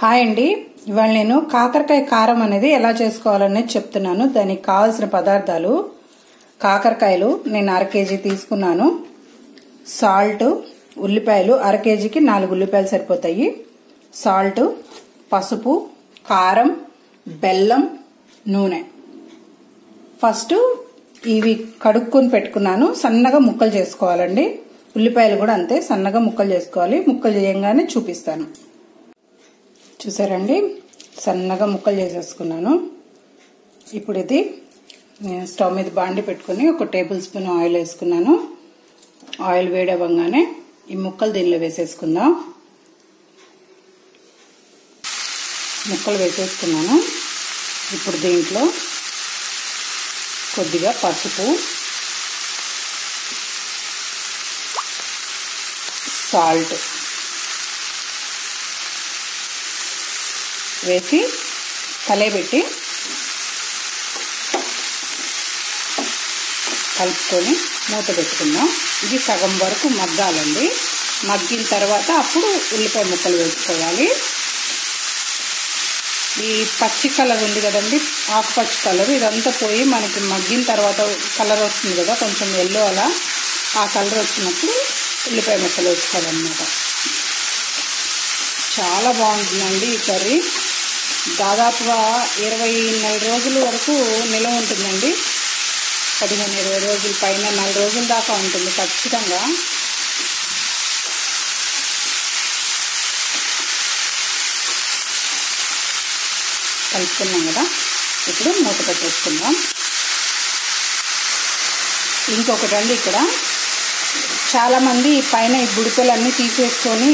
Hi అండి. ఇవాళ నేను కాకరకాయ కారం అనేది ఎలా చేసుకోవాలనేది చెప్తున్నాను. దానికి కావాల్సిన పదార్థాలు: కాకరకాయలు నేను 1/2 కేజీ తీసుకున్నాను, సాల్ట్, ఉల్లిపాయలు 1/2 కేజీకి 4 ఉల్లిపాయలు సరిపోతాయి, సాల్ట్, పసుపు, కారం, బెల్లం, నూనె. ఫస్ట్ ఇవి కడుక్కొని పెట్టుకున్నాను. సన్నగా ముక్కలు చేసుకోవాలండి. ఉల్లిపాయలు కూడా అంతే, సన్నగా ముక్కలు చేసుకోవాలి. ముక్కలు చేయంగానే చూపిస్తాను. చూసారండి, సన్నగా ముక్కలు చేసేసుకున్నాను. ఇప్పుడు ఇది నేను స్టవ్ మీద బాండి పెట్టుకుని 1 టేబుల్ స్పూన్ ఆయిల్ వేసుకున్నాను. ఆయిల్ వేడవ్వగానే ఈ ముక్కలు దీనిలో వేసేసుకుందాం. ముక్కలు వేసేసుకున్నాను. ఇప్పుడు దీంట్లో కొద్దిగా పసుపు, సాల్ట్ వేసి కలయబెట్టి కలుపుకొని మూత పెట్టుకుందాం. ఇది సగం వరకు మగ్గాలండి. మగ్గిన తర్వాత అప్పుడు ఉల్లిపాయ ముక్కలు వేసుకోవాలి. ఈ పచ్చి కలర్ ఉంది కదండి, ఆకుపచ్చి కలర్, ఇదంతా పోయి మనకి మగ్గిన తర్వాత కలర్ వస్తుంది కదా, కొంచెం ఎల్లో అలా. ఆ కలర్ వచ్చినప్పుడు ఉల్లిపాయ ముక్కలు వేసుకోవాలన్నమాట. చాలా బాగుంటుందండి ఈ కర్రీ. దాదాపుగా 20 రోజుల వరకు నిల్వ ఉంటుందండి. 15-20 రోజుల పైన, 4 రోజుల దాకా ఉంటుంది ఖచ్చితంగా. కలుపుకున్నాం కదా, ఇప్పుడు మూత పెట్టేసుకుందాం. ఇంకొకటండి, ఇక్కడ చాలామంది పైన ఈ బుడిపెలన్నీ తీసేసుకొని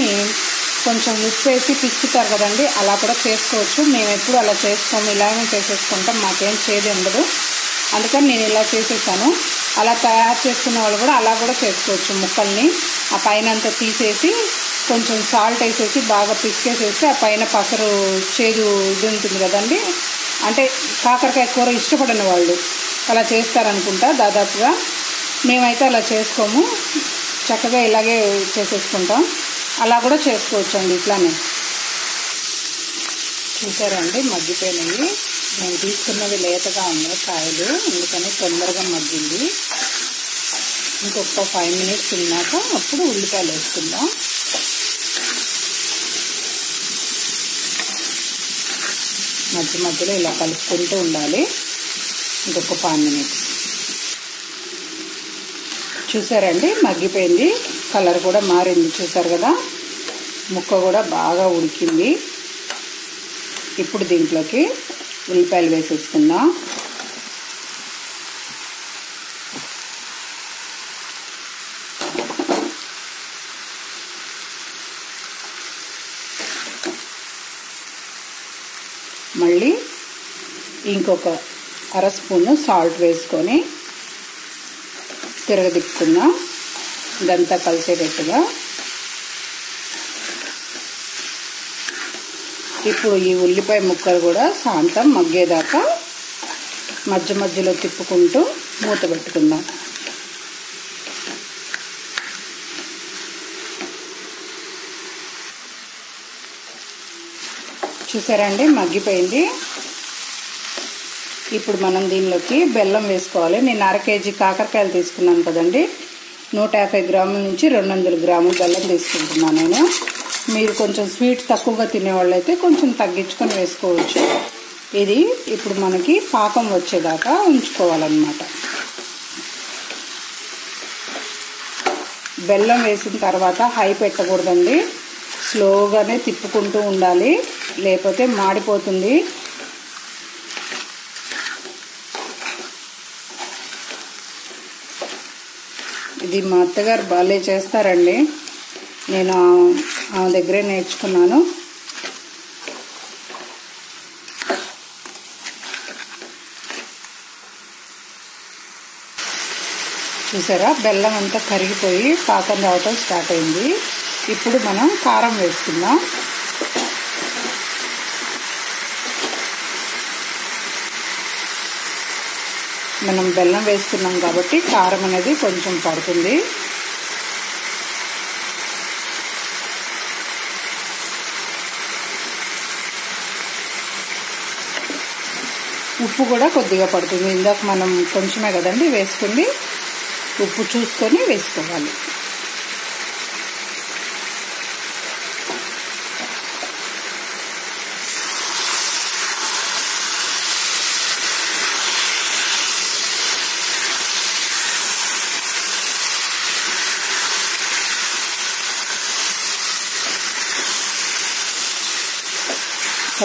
కొంచెం ఉప్పు వేసి పిసుకుతారు కదండి, అలా కూడా చేసుకోవచ్చు. మేము ఎప్పుడు అలా చేసుకోము, ఇలాగే చేసేసుకుంటాం. మాకేం చేదు ఉండదు. అందుకని నేను ఇలా చేసేసాను. అలా తయారు చేసుకున్న వాళ్ళు కూడా అలా కూడా చేసుకోవచ్చు. ముక్కల్ని ఆ పైన అంతా తీసేసి కొంచెం సాల్ట్ వేసేసి బాగా పిసికేసేసి ఆ పైన పసరు చేదు ఇది ఉంటుంది కదండి, అంటే కాకరకాయ కూర ఇష్టపడిన వాళ్ళు అలా చేస్తారనుకుంటా దాదాపుగా. మేమైతే అలా చేసుకోము, చక్కగా ఇలాగే చేసేసుకుంటాం. అలా కూడా చేసుకోవచ్చు అండి ఇట్లానే. చూసారండి, మగ్గిపోయినవి. నేను తీసుకున్నవి లేతగా ఉన్నాయి కాయలు, అందుకని తొందరగా మగ్గింది. ఇంకొక 5 మినిట్స్ ఉన్నాక అప్పుడు ఉల్లిపాయలు వేసుకుందాం. మధ్య మధ్యలో ఇలా కలుపుకుంటూ ఉండాలి. ఇంకొక 5 మినిట్స్. చూసారండి, మగ్గిపోయింది. కలర్ కూడా మారింది, చూసారు కదా. ముక్క కూడా బాగా ఉడికింది. ఇప్పుడు దీంట్లోకి ఉల్లిపాయలు వేసేసుకుందాం. మళ్ళీ ఇంకొక 1/2 స్పూన్ సాల్ట్ వేసుకొని తిరగదిప్పుకుందాం, ఇదంతా కలిసేటట్టుగా. ఇప్పుడు ఈ ఉల్లిపాయ ముక్కలు కూడా శాంతం మగ్గేదాకా మధ్య మధ్యలో తిప్పుకుంటూ మూత పెట్టుకుందాం. చూసారండి, మగ్గిపోయింది. ఇప్పుడు మనం దీనిలోకి బెల్లం వేసుకోవాలి. నేను 1/2 కేజీ కాకరకాయలు తీసుకున్నాను కదండి, 150 గ్రాముల నుంచి 200 గ్రాముల బెల్లం తీసుకుంటున్నాను నేను. మీరు కొంచెం స్వీట్ తక్కువగా తినేవాళ్ళు అయితే కొంచెం తగ్గించుకొని వేసుకోవచ్చు. ఇది ఇప్పుడు మనకి పాకం వచ్చేదాకా ఉంచుకోవాలన్నమాట. బెల్లం వేసిన తర్వాత హై పెట్టకూడదండి, స్లోగానే తిప్పుకుంటూ ఉండాలి, లేకపోతే మాడిపోతుంది. ఇది మా అత్తగారు బాగా చేస్తారండి, నేను ఆమె దగ్గరే నేర్చుకున్నాను. చూసారా, బెల్లం అంతా కరిగిపోయి పాకం రావటం స్టార్ట్ అయింది. ఇప్పుడు మనం కారం వేసుకుందాం. మనం బెల్లం వేసుకున్నాం కాబట్టి కారం అనేది కొంచెం పడుతుంది. ఉప్పు కూడా కొద్దిగా పడుతుంది. ఇందాక మనం కొంచెమే కదండి వేసుకుంది, ఉప్పు చూసుకొని వేసుకోవాలి.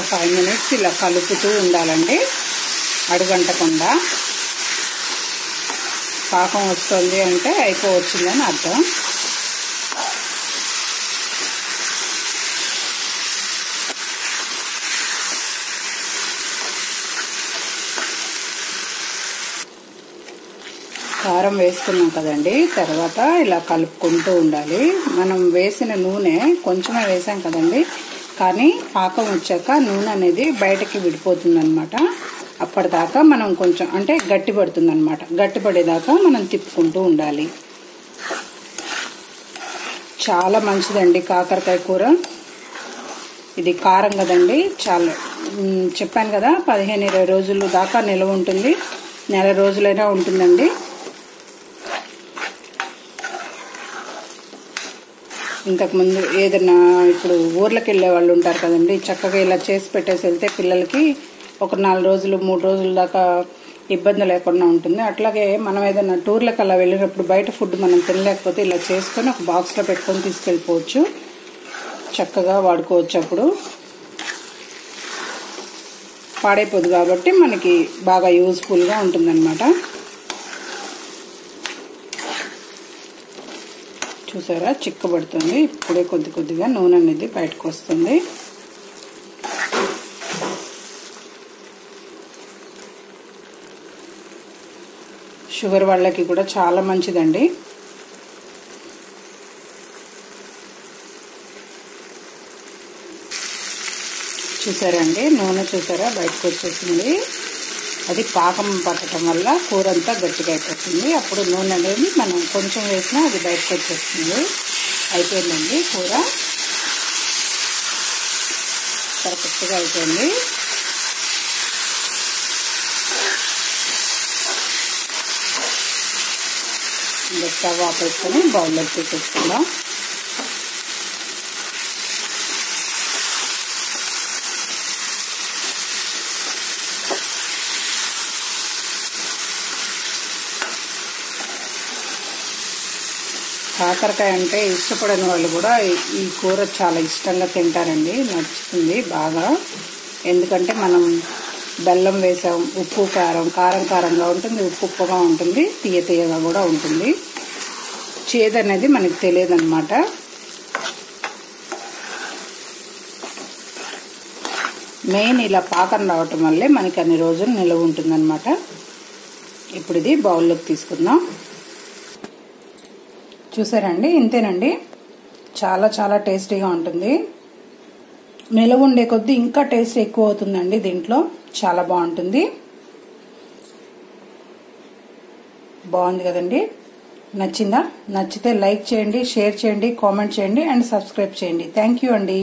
ఒక 5 మినిట్స్ ఇలా కలుపుతూ ఉండాలండి, అడుగంటకుండా. పాకం వస్తుంది అంటే అయిపోవచ్చిందని అర్థం. కారం వేసుకున్నాం కదండి, తర్వాత ఇలా కలుపుకుంటూ ఉండాలి. మనం వేసిన నూనె కొంచెమే వేసాం కదండి, కానీ పాకం వచ్చాక నూనె అనేది బయటకి విడిపోతుంది అనమాట. అప్పటిదాకా మనం కొంచెం అంటే గట్టి పడుతుంది అనమాట. గట్టి పడేదాకా మనం తిప్పుకుంటూ ఉండాలి. చాలా మంచిదండి కాకరకాయ కూర. ఇది కారం కదండి, చాలా చెప్పాను కదా 15-20 రోజుల దాకా నిల్వ ఉంటుంది. నెల రోజులైనా ఉంటుందండి. ఇంతకుముందు ఏదైనా ఇప్పుడు ఊర్లకు వెళ్ళే వాళ్ళు ఉంటారు కదండి, చక్కగా ఇలా చేసి పెట్టేసి వెళ్తే పిల్లలకి ఒక 4 రోజులు 3 రోజుల దాకా ఇబ్బంది లేకుండా ఉంటుంది. అట్లాగే మనం ఏదైనా టూర్లకు అలా వెళ్ళినప్పుడు బయట ఫుడ్ మనం తినలేకపోతే ఇలా చేసుకొని ఒక బాక్స్లో పెట్టుకొని తీసుకెళ్ళిపోవచ్చు, చక్కగా వాడుకోవచ్చు. అప్పుడు పాడైపోదు కాబట్టి మనకి బాగా యూజ్ఫుల్గా ఉంటుందన్నమాట. చూసారా చిక్కబడుతుంది. ఇప్పుడే కొద్ది కొద్దిగా నూనె అనేది బయటకు వస్తుంది. షుగర్ వాళ్ళకి కూడా చాలా మంచిదండి. చూసారా అండి, నూనె చూసారా బయటకు వచ్చేసింది. అది పాకం పట్టడం వల్ల కూర అంతా గట్టిగా అయిపోతుంది. అప్పుడు నూనె అనేది మనం కొంచెం వేసినా అది బయటకు వచ్చేస్తుంది. అయిపోయిందండి కూర, పర్ఫెక్ట్గా అయిపోయింది. ఇంకా స్టవ్ ఆపేసుకొని బౌల్లో తీసేసుకుందాం. కాకరకాయ అంటే ఇష్టపడని వాళ్ళు కూడా ఈ కూర చాలా ఇష్టంగా తింటారండి, నచ్చుతుంది బాగా. ఎందుకంటే మనం బెల్లం వేసాం, ఉప్పు కారం, కారం కారంగా ఉంటుంది, ఉప్పు ఉప్పుగా ఉంటుంది, తీయ తీయగా కూడా ఉంటుంది. చేదు అనేది మనకు తెలియదు అనమాట. మెయిన్ ఇలా పాకం రావటం వల్లే మనకి అన్ని రోజులు నిలవ ఉంటుందన్నమాట. ఇప్పుడు ఇది బౌల్లోకి తీసుకుందాం. చూసారండి, ఇంతేనండి. చాలా చాలా టేస్టీగా ఉంటుంది. నిలవ ఉండే కొద్దీ ఇంకా టేస్ట్ ఎక్కువ అవుతుందండి దీంట్లో. చాలా బాగుంటుంది. బాగుంది కదండి. నచ్చిందా? నచ్చితే లైక్ చేయండి, షేర్ చేయండి, కామెంట్ చేయండి అండ్ సబ్స్క్రైబ్ చేయండి. థ్యాంక్ యూ అండి.